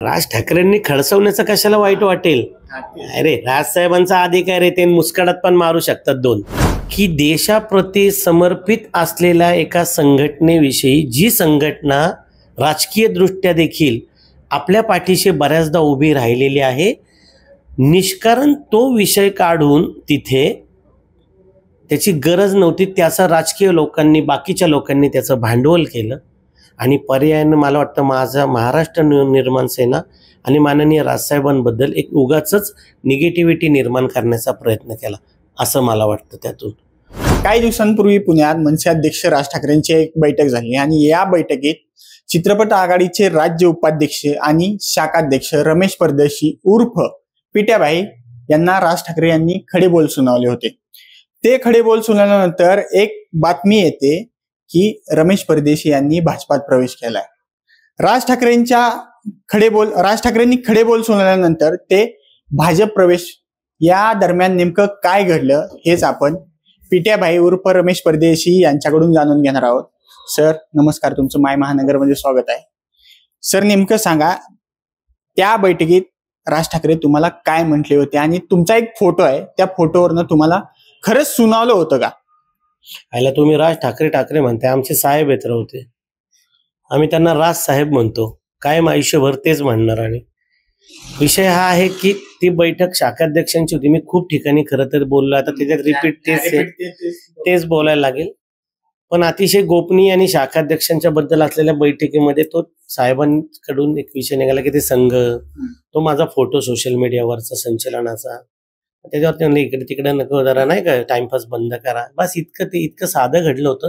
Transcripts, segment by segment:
राज ठाकरेंनी खडसवण्याचं कशाला वाईट वाटेल? अरे राजसाहेबांचा अधिकार आहे, ते मुस्कडात पण मारू शकतात दोन. की देशाप्रती समर्पित असलेल्या एका संघटनेविषयी जी संघटना राजकीय दृष्ट्या देखील आपल्या पाठीशी बऱ्याचदा उभी राहिलेली आहे, निष्कारण तो विषय काढून तिथे त्याची गरज नव्हती त्याचा राजकीय लोकांनी बाकीच्या लोकांनी त्याचं भांडवल केलं आणि पर्यायानं मला वाटतं माझा महाराष्ट्र निर्माण सेना आणि माननीय राजसाहेबांबद्दल एक उगाचच निगेटिव्हिटी निर्माण करण्याचा प्रयत्न केला असं मला वाटतं. त्यातून काही दिवसांपूर्वी पुण्यात मनसे अध्यक्ष राज ठाकरेंची एक बैठक झाली आणि या बैठकीत चित्रपट आघाडीचे राज्य उपाध्यक्ष आणि शाखाध्यक्ष रमेश परदेशी उर्फ पिट्याभाई यांना राज ठाकरे यांनी खडे बोल सुनावले होते. ते खडे बोल सुनावल्यानंतर एक बातमी येते की रमेश परदेशी यांनी भाजपात प्रवेश केलाय. राज ठाकरेंनी खडे बोल सुनावल्यानंतर ते भाजप प्रवेश या दरम्यान नेमकं काय घडलं हेच आपण पिट्याभाई उर्फ रमेश परदेशी यांच्याकडून जाणून घेणार आहोत. सर नमस्कार, तुमचं माय महानगरमध्ये स्वागत आहे. सर नेमकं सांगा, त्या बैठकीत राज ठाकरे तुम्हाला काय म्हटले होते आणि तुमचा एक फोटो आहे, त्या फोटोवरनं तुम्हाला खरंच सुनावलं होतं का? आयला तुम्ही राज ठाकरे म्हणताय, आमचे साहेब येत होते, आम्ही त्यांना राज साहेब म्हणतो, कायम आयुष्यभर तेच म्हणणार. आणि विषय हा आहे की ती बैठक शाखाध्यक्षांची होती. मी खूप ठिकाणी खरं तर बोललो, आता त्याच्यात रिपीट तेच बोलायला लागेल. पण अतिशय गोपनीय आणि शाखाध्यक्षांच्या बद्दल असलेल्या बैठकीमध्ये तो साहेबांकडून एक विषय निघाला की ते संघ, तो माझा फोटो सोशल मीडियावरचा संचलनाचा, त्याच्यावरती म्हणलं इकडे तिकडे नको जरा, नाही का, टाइमपास बंद करा, बस इतकं साधं घडलं होतं.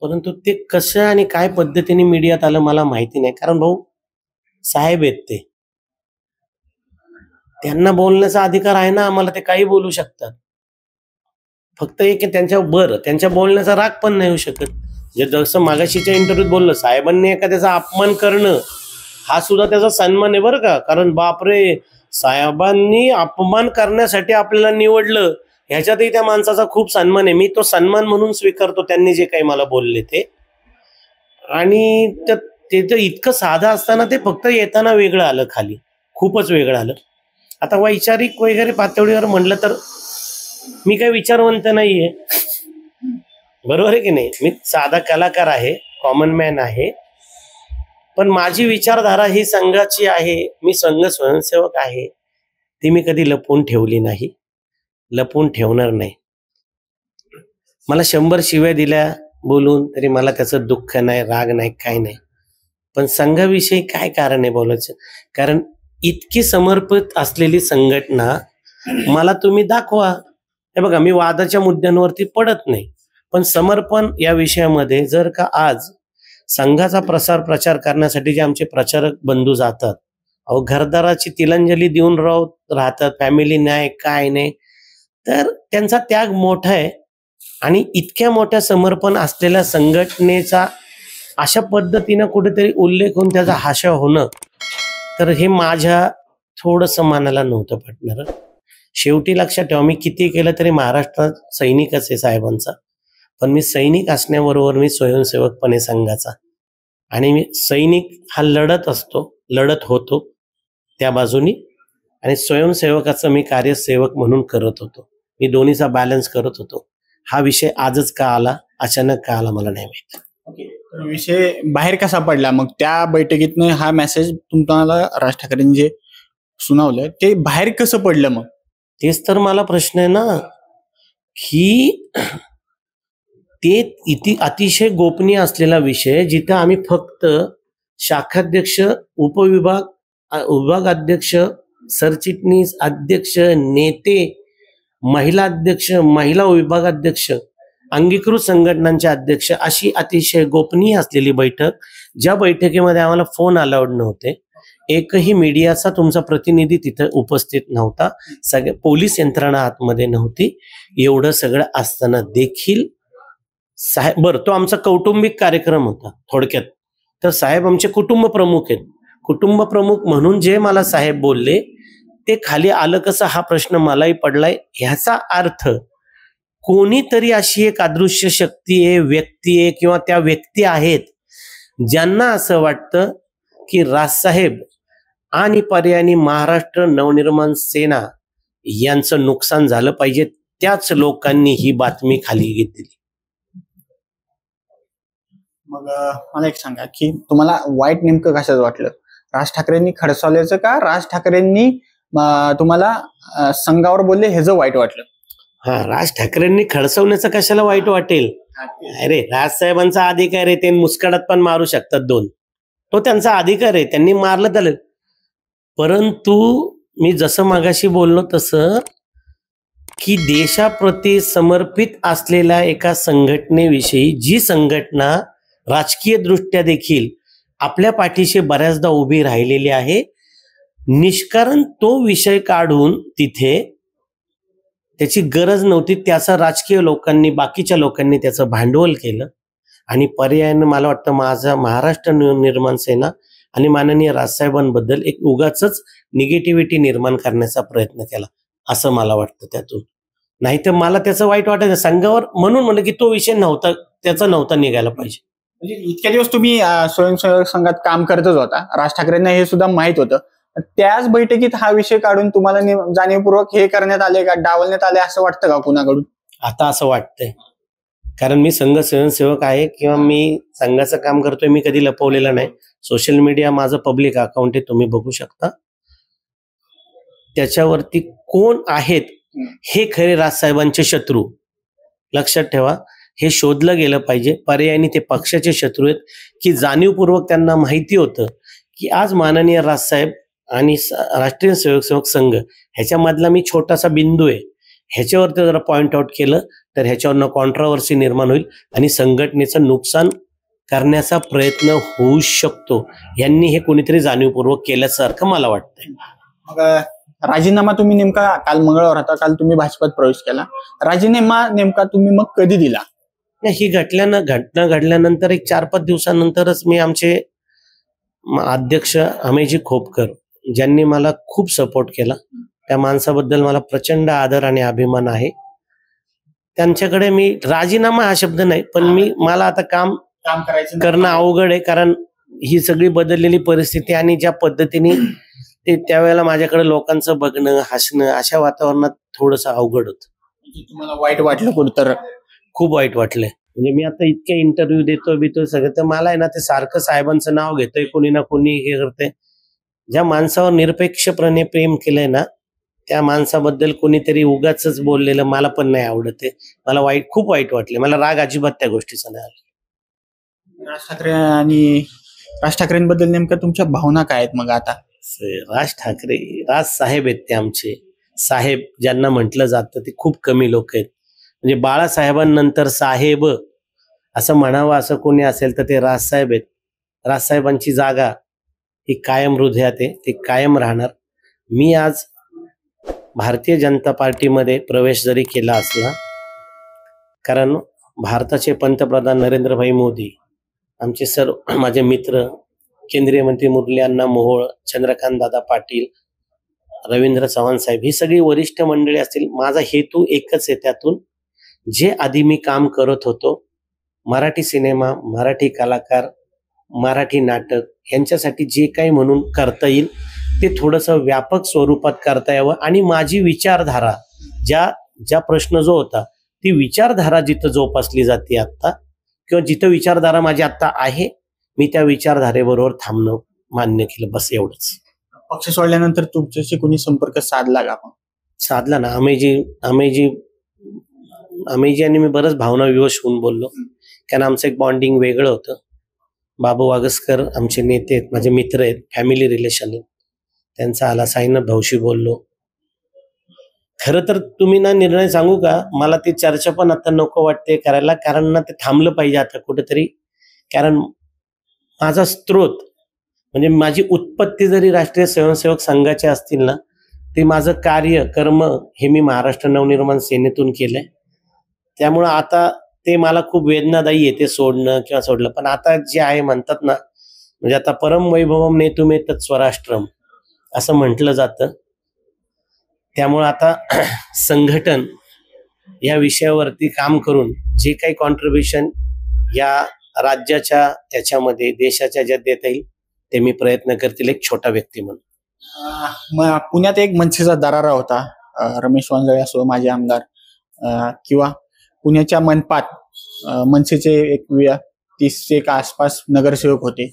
परंतु ते कसं आणि काय पद्धतीने मीडियात आलं मला माहिती नाही, कारण भाऊ साहेब आहेत, त्यांना बोलण्याचा अधिकार आहे ना, आम्हाला ते काही बोलू शकतात. फक्त एक त्यांच्या बोलण्याचा राग पण नाही होऊ शकत. जसं मागाशीच्या इंटरव्ह्यूत बोललं, साहेबांनी एखाद्याचा अपमान करणं हा सुद्धा त्याचा सन्मान आहे बरं का. कारण बापरे, साहेबांनी अपमान करण्यासाठी आपल्याला निवडलं, ह्याच्यातही त्या माणसाचा खूप सन्मान आहे. मी तो सन्मान म्हणून स्वीकारतो त्यांनी जे काही मला बोलले ते. आणि ते इतकं साधं असताना ते फक्त येताना वेगळं आलं, खाली खूपच वेगळं आलं. आता वैचारिक वगैरे पातळीवर म्हणलं तर मी काही विचारवंत नाहीये, बरोबर आहे की नाही. मी साधा कलाकार आहे, कॉमन मॅन आहे, पण माझी विचारधारा ही संघाची आहे. मी संघ स्वयंसेवक आहे, ती मी कधी लपवून ठेवली नाही, लपवून ठेवणार नाही. मला 100 शिव्या दिल्या बोलून तरी मला त्याचं दुःख नाही, राग नाही, काय नाही. पण संघाविषयी काय कारण आहे बोलायचं? कारण इतकी समर्पित असलेली संघटना मला तुम्ही दाखवा. हे बघा, मी वादाच्या मुद्द्यांवरती पडत नाही, पण समर्पण या विषयामध्ये जर का आज संघाचा प्रचार करण्यासाठी जे आमचे प्रचारक बंधू जातात, अहो घरदाराची तिलांजली देऊन राहतात, फॅमिली नाही, काय नाही, तर त्यांचा त्याग मोठा आहे. आणि इतक्या मोठ्या समर्पण असलेल्या संघटनेचा अशा पद्धतीनं कुठेतरी उल्लेख होऊन त्याचा हास्य होणं, तर हे माझ्या थोडंसं मनाला नव्हतं पटणार. शेवटी लक्षात ठेवा, मी किती केलं तरी महाराष्ट्रात सैनिकच आहे साहेबांचा, पण मी सैनिक असण्याबरोबर मी स्वयंसेवकपणे संघाचा, आणि मी सैनिक हा लढत होतो त्या बाजूनी, आणि स्वयंसेवकाचं मी कार्यसेवक म्हणून करत होतो. मी दोन्हीचा बॅलन्स करत होतो. हा विषय आजच का आला, अचानक का आला, मला नाही माहिती. विषय बाहेर कसा पडला मग? त्या बैठकीतनं हा मेसेज तुम्हाला राज ठाकरेंनी जे सुनावलं ते बाहेर कसं पडलं मग? तेच तर मला प्रश्न आहे ना, की ते अतिशय गोपनीय असलेला विषय, जिथं आम्ही फक्त शाखाध्यक्ष, विभागाध्यक्ष, सरचिटणीस, अध्यक्ष, नेते, महिला अध्यक्ष, महिला विभागाध्यक्ष, अंगीकृत संघटनांचे अध्यक्ष, अशी अतिशय गोपनीय असलेली बैठक, ज्या बैठकीमध्ये आम्हाला फोन अलाउड नव्हते, एकही मीडियाचा तुमचा प्रतिनिधी तिथं उपस्थित नव्हता, सगळे पोलीस यंत्रणा आतमध्ये नव्हती, एवढं सगळं असताना देखील साहेब, बरं तो आमचा कौटुंबिक कार्यक्रम होता थोडक्यात, तर साहेब आमचे कुटुंब प्रमुख आहेत. कुटुंब प्रमुख म्हणून जे मला साहेब बोलले ते खाली आलं कसं, हा प्रश्न मलाही पडलाय. ह्याचा अर्थ कोणीतरी अशी एक अदृश्य शक्ती आहे, व्यक्ती आहे, किंवा त्या व्यक्ती आहेत ज्यांना असं वाटतं की राजसाहेब आणि पर्यायाने महाराष्ट्र नवनिर्माण सेना यांचं नुकसान झालं पाहिजे, त्याच लोकांनी ही बातमी खाली घेतली. मग मला एक सांगा की तुम्हाला वाईट नेमकं कशाचं वाटलं? राज ठाकरेंनी खडसावल्याचं का राज ठाकरेंनी तुम्हाला संघावर बोलले ह्याचं वाईट वाटलं? हा, राज ठाकरेंनी खडसवण्याचं कशाला वाईट वाटेल? अरे, राजसाहेबांचा अधिकार आहे, ते मुस्कडात पण मारू शकतात दोन, तो त्यांचा अधिकार आहे, त्यांनी मारलं चालेल. परंतु मी जसं मागाशी बोललो तसं की देशाप्रती समर्पित असलेल्या एका संघटनेविषयी, जी संघटना राजकीय दृष्ट्या देखील आपल्या पाठीशी बऱ्याचदा उभी राहिलेली आहे, निष्कारण तो विषय काढून तिथे त्याची गरज नव्हती, त्याचा राजकीय लोकांनी, बाकीच्या लोकांनी त्याचं भांडवल केलं आणि पर्यायानं मला वाटतं माझा महाराष्ट्र निर्माण सेना आणि माननीय राजसाहेबांबद्दल एक उगाचच निगेटिव्हिटी निर्माण करण्याचा प्रयत्न केला, असं मला वाटतं त्यातून. नाही तर मला त्याचं वाईट वाटायचं संघावर, म्हणून म्हणलं की तो विषय नव्हता, त्याचा नव्हता निघायला पाहिजे. म्हणजे इतक्या दिवस तुम्ही स्वयंसेवक संघात काम करतच होता, राज ठाकरेंना हे सुद्धा माहित होतं, त्याच बैठकीत हा विषय काढून तुम्हाला जाणीवपूर्वक हे करण्यात आले का, डावलण्यात आले असं वाटतं का कुणाकडून? आता असं वाटतंय, कारण मी संघ स्वयंसेवक आहे किंवा मी संघाचं काम करतोय, मी कधी लपवलेलं नाही. सोशल मीडिया माझं पब्लिक अकाउंट आहे, तुम्ही बघू शकता. त्याच्यावरती कोण आहेत हे खरे राजसाहेबांचे शत्रू, लक्षात ठेवा, हे शोधलं गेलं पाहिजे. पर्यायाने ते पक्षाचे शत्रू आहेत की जाणीवपूर्वक त्यांना माहिती होतं की आज माननीय राजसाहेब आणि राष्ट्रीय स्वयंसेवक संघ ह्याच्यामधला मी छोटासा बिंदू आहे, ह्याच्यावरती जरा पॉइंट आउट केलं तर ह्याच्यावरनं कॉन्ट्रावर्सी निर्माण होईल आणि संघटनेचं नुकसान करण्याचा प्रयत्न होऊ शकतो. यांनी हे कोणीतरी जाणीवपूर्वक केल्यासारखं मला वाटतंय. मग राजीनामा तुम्ही नेमका काल मंगळवार होता, काल तुम्ही भाजपात प्रवेश केला, राजीनामा नेमका तुम्ही मग कधी दिला? ही घटना घडल्यानंतर एक 4-5 दिवसानंतरच मी आमचे अध्यक्ष अमेयजी खोपकर, ज्यांनी मला खूप सपोर्ट केला, त्या माणसाबद्दल मला प्रचंड आदर आणि अभिमान आहे. त्यांच्याकडे मी राजीनामा हा शब्द नाही, पण मला आता काम करायचं करणं अवघड आहे, कारण ही सगळी बदललेली परिस्थिती आणि ज्या पद्धतीने ते त्यावेळेला माझ्याकडे लोकांचं बघणं, हसणं, अशा वातावरणात थोडंसं अवघड होतं. तुम्हाला वाईट वाटलं कुठं? तर खूप वाईट वाटलंय. म्हणजे मी आता इतके इंटरव्ह्यू देतोय सगळं, तर मला आहे ना ते सारखं साहेबांचं नाव घेतोय, कोणी ना कोणी हे करतंय. ज्या माणसावर निरपेक्षपणे प्रेम केलंय ना, त्या माणसाबद्दल कोणीतरी उगाच बोललेलं मला पण नाही आवडत आहे. मला खूप वाईट वाटले. मला राग अजिबात त्या गोष्टीचा नाही आला. राज ठाकरेंबद्दल नेमक्या तुमच्या भावना काय आहेत मग आता? राज ठाकरे राज साहेब आहेत, ते आमचे साहेब ज्यांना म्हटलं जातं ते खूप कमी लोक आहेत. म्हणजे बाळासाहेबांनंतर साहेब असं म्हणावं असं कोणी असेल तर ते राजसाहेब आहेत. राजसाहेबांची जागा ही कायम हृदयात आहे, ते कायम राहणार. मी आज भारतीय जनता पार्टीमध्ये प्रवेश जरी केला असला, कारण भारताचे पंतप्रधान नरेंद्रभाई मोदी, आमचे सर्व माझे मित्र, केंद्रीय मंत्री मुरली अण्णा मोहोळ, चंद्रकांत दादा पाटील, रवींद्र चव्हाण साहेब, ही सगळी वरिष्ठ मंडळी असतील. माझा हेतू एकच आहे, त्यातून जे आधी मी काम करत होतो, मराठी सिनेमा, मराठी कलाकार, मराठी नाटक यांच्यासाठी जे काही म्हणून करता येईल ते थोडंसं व्यापक स्वरूपात करता यावं आणि माझी विचारधारा, ज्या प्रश्न जो होता ती विचारधारा जिथं जोपासली जाते आत्ता, किंवा जिथं विचारधारा माझी आत्ता आहे, मी त्या विचारधारेबरोबर थांबणं मान्य केलं, बस एवढंच. पक्ष सोडल्यानंतर तुमच्याशी कोणी संपर्क साधला का? साधला ना. अमेयजी आणि मी बरंच भावना विवश होऊन बोललो, कारण आमचं एक बॉन्डिंग वेगळं होतं. बाबू वागसकर आमचे नेते आहेत, माझे मित्र आहेत, फॅमिली रिलेशन आहेत, त्यांचा आला. साईनाथ भाऊशी बोललो. खरं तर तुम्ही ना निर्णय सांगू का, मला ती चर्चा पण आता नको वाटते करायला, कारण ना ते थांबलं पाहिजे आता कुठेतरी. कारण माझा स्रोत म्हणजे माझी उत्पत्ती जरी राष्ट्रीय स्वयंसेवक संघाचे असतील ना, ते माझं कार्य कर्म हे मी महाराष्ट्र नवनिर्माण सेनेतून केलंय. त्यामुळं आता ते मला खूप वेदनादायी आहे ते सोडणं किंवा सोडलं. पण आता जे आहे म्हणतात ना, म्हणजे आता परम वैभवम नेतुमे तत् स्वराष्ट्रम असं म्हटलं जातं. त्यामुळं आता संघटन या विषयावरती काम करून जे काही कॉन्ट्रीब्युशन या राज्याच्या त्याच्यामध्ये देशाच्या ज्यात देता येईल ते मी प्रयत्न करतील, एक छोटा व्यक्ती म्हणून. पुण्यात एक मनसेचा दरारा होता. रमेश वांजळे असो, माजी आमदार, किंवा पुण्याच्या मनपात मनसेचे एक 30 आसपास नगरसेवक होते.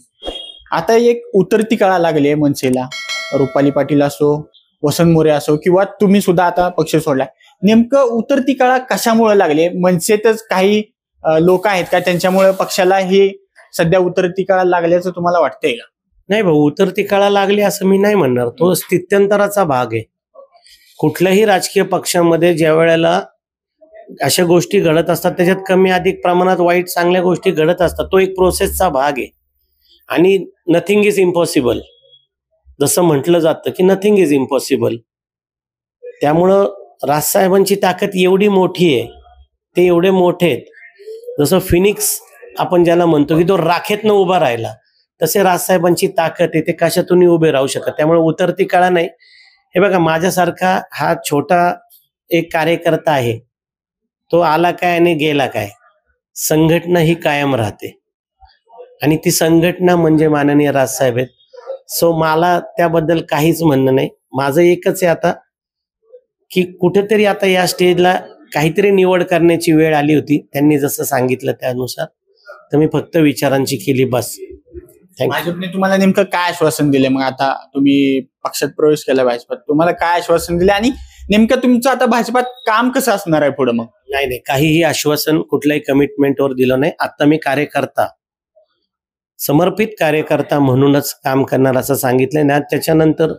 आता एक उतरती कळा लागली आहे मनसेला. रुपाली पाटील असो, वसंत मोरे असो, किंवा तुम्ही सुद्धा आता पक्ष सोडलाय. नेमकं उतरती कळा कशामुळे लागली? मनसेतच काही लोक आहेत का त्यांच्यामुळे पक्षाला ही सध्या उतरती कळा लागल्याचं तुम्हाला वाटतंय का? नाही भाऊ, उतरती कळा लागली असं मी नाही म्हणणार. तो स्थित्यंतराचा भाग आहे. कुठल्याही राजकीय पक्षामध्ये ज्या वेळेला अशा गोष्टी घडत असतात, त्याच्यात कमी अधिक प्रमाणात वाईट चांगल्या गोष्टी घडत असतात. तो एक प्रोसेसचा भाग आहे. आणि नथिंग इज इम्पॉसिबल, जसं म्हटलं जातं की नथिंग इज इम्पॉसिबल. त्यामुळं राजसाहेबांची ताकद एवढी मोठी आहे, ते एवढे मोठे आहेत. जसं फिनिक्स आपण ज्याला म्हणतो की तो राखेतनं उभा राहिला, तसे राजसाहेबांची ताकद आहे, ते कशातूनही उभे राहू शकत. त्यामुळे उतरती कळा नाही. हे बघा, माझ्यासारखा हा छोटा एक कार्यकर्ता आहे, तो आला काय आणि गेला काय, संघटना ही कायम राहते. आणि ती संघटना म्हणजे माननीय राजसाहेब आहेत. सो मला त्याबद्दल काहीच म्हणणं नाही. माझं एकच आहे आता की कुठेतरी आता या स्टेजला काहीतरी निवड करण्याची वेळ आली होती. त्यांनी जसं सांगितलं त्यानुसार, तर मी फक्त विचारांची केली, बस. भाजपने तुम्हाला नेमकं काय आश्वासन दिले? मग आता तुम्ही पक्षात प्रवेश केला भाजपात, तुम्हाला काय आश्वासन दिले आणि नेमकं तुमचं आता भाजपात काम कसं असणार आहे पुढे? मग नाही, काहीही आश्वासन कुठल्याही कमिटमेंटवर दिलं नाही. आता मी कार्यकर्ता, समर्पित कार्यकर्ता म्हणूनच काम करणार असं सांगितलंय ना. त्याच्यानंतर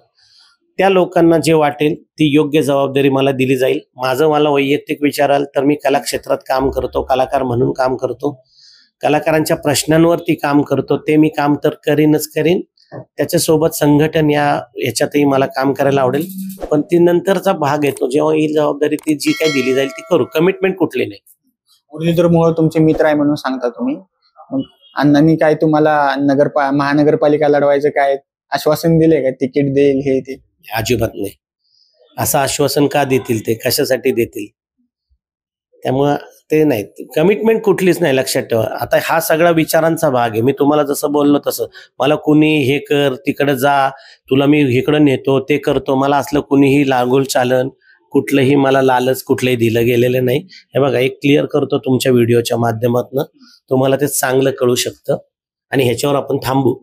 त्या लोकांना जे वाटेल ती योग्य जबाबदारी मला दिली जाईल. मला वैयक्तिक विचाराल तर मी कला क्षेत्रात काम करतो, कलाकार म्हणून काम करतो, कलाकारांच्या प्रश्नांवरती काम करतो. ते मी काम तर करीन. त्याच्यासोबत संघटन याच्यातही मला काम करायला आवडेल. पण ती नंतरचा भाग येतो, जेव्हा येईल जबाबदारी, ती जी काही दिली जाईल ती करू. कमिटमेंट कुठली नाही. मुरलीधर तुमचे मित्र आहे म्हणून सांगता तुम्ही. अण्णांनी काय तुम्हाला महानगरपालिका लढवायचं काय आश्वासन दिले का? तिकीट देईल हे ते? अजिबात नाही. असं आश्वासन का देतील? ते कशासाठी देतील? त्यामुळं ते नाही, कमिटमेंट कुठलीच नाही. लक्षात ठेवा, आता हा सगळा विचारांचा भाग आहे. मी तुम्हाला जसं बोललो तसं, मला कुणी हे कर, तिकडे जा, तुला मी इकडं नेतो, ते करतो, मला असलं कुणीही लागोल चालन, कुठलंही मला लालच कुठलंही दिलं गेलेलं नाही. हे बघा, एक क्लिअर करतो तुमच्या व्हिडिओच्या माध्यमातून, तुम्हाला ते चांगलं कळू शकतं आणि ह्याच्यावर आपण थांबू.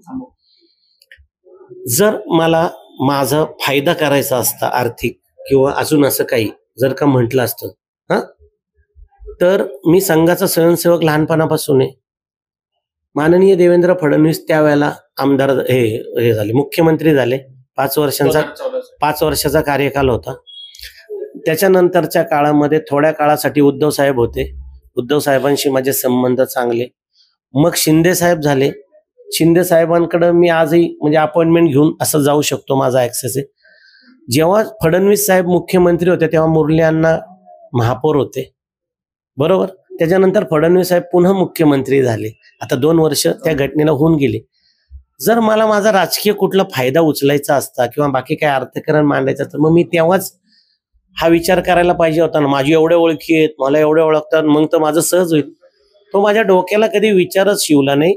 जर मला माझा फायदा करायचा असता आर्थिक किंवा अजून असं काही जर का म्हटलं असतं तर मी संघाचा स्वयंसेवक लहानपणापासून आहे. माननीय देवेंद्र फडणवीस त्यावेळेला आमदार हे झाले, मुख्यमंत्री झाले. 5 वर्षाचा कार्यकाल होता. त्याच्यानंतरच्या काळामध्ये थोड्या काळासाठी उद्धव साहेब होते. उद्धव साहेबांशी माझे संबंध चांगले. मग शिंदे साहेब झाले. शिंदे साहेबांकडे मी आजही म्हणजे अपॉइंटमेंट घेऊन असं जाऊ शकतो, माझा ऍक्सेस आहे. जेव्हा फडणवीस साहेब मुख्यमंत्री होते तेव्हा मुरली अण्णा महापौर होते, बरोबर. त्याच्यानंतर फडणवीस साहेब पुन्हा मुख्यमंत्री झाले. आता 2 वर्ष त्या घटनेला होऊन गेले. जर मला माझा राजकीय कुठला फायदा उचलायचा असता किंवा बाकी काय अर्थकारण मांडायचं असतं, मग मी तेव्हाच हा विचार करायला पाहिजे होता ना. माझी एवढ्या ओळखी आहेत, मला एवढे ओळखतात, मग तर माझं सहज होईल. तो माझ्या डोक्याला कधी विचारच शिवला नाही.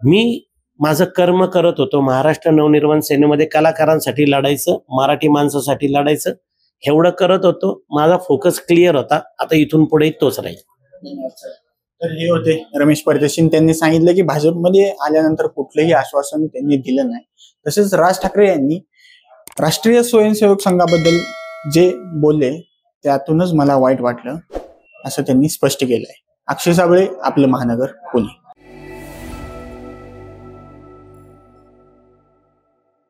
मी माझं कर्म करत होतो. महाराष्ट्र नवनिर्माण सेनेमध्ये कलाकारांसाठी लढायचं, मराठी माणसासाठी लढायचं, एवढं करत होतो. माझा फोकस क्लिअर होता. आता इथून पुढे तोच राहील. तर हे होते रमेश परदेशी. त्यांनी सांगितलं की भाजपमध्ये आल्यानंतर कुठलंही आश्वासन त्यांनी दिलं नाही. तसेच राज ठाकरे यांनी राष्ट्रीय स्वयंसेवक संघाबद्दल जे बोलले त्यातूनच मला वाईट वाटलं असं त्यांनी स्पष्ट केलंय. अक्षय साबळे, आपलं महानगर, पुणे.